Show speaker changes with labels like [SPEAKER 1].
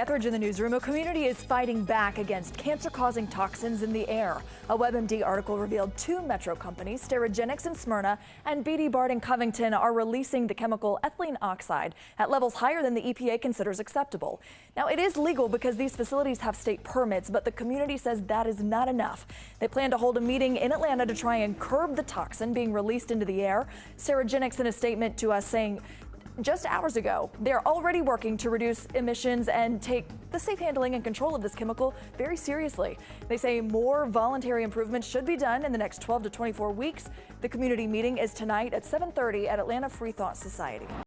[SPEAKER 1] Etheridge in the newsroom. A community is fighting back against cancer-causing toxins in the air. A WebMD article revealed two metro companies, Sterigenics in Smyrna and Smyrna and Covington, are releasing the chemical ethylene oxide at levels higher than the EPA considers acceptable. Now, it is legal because these facilities have state permits, but the community says that is not enough. They plan to hold a meeting in Atlanta to try and curb the toxin being released into the air. Sterigenics in a statement to us saying, just hours ago, they're already working to reduce emissions and take the safe handling and control of this chemical very seriously. They say more voluntary improvements should be done in the next 12 to 24 weeks. The community meeting is tonight at 7:30 at Atlanta Free Thought Society.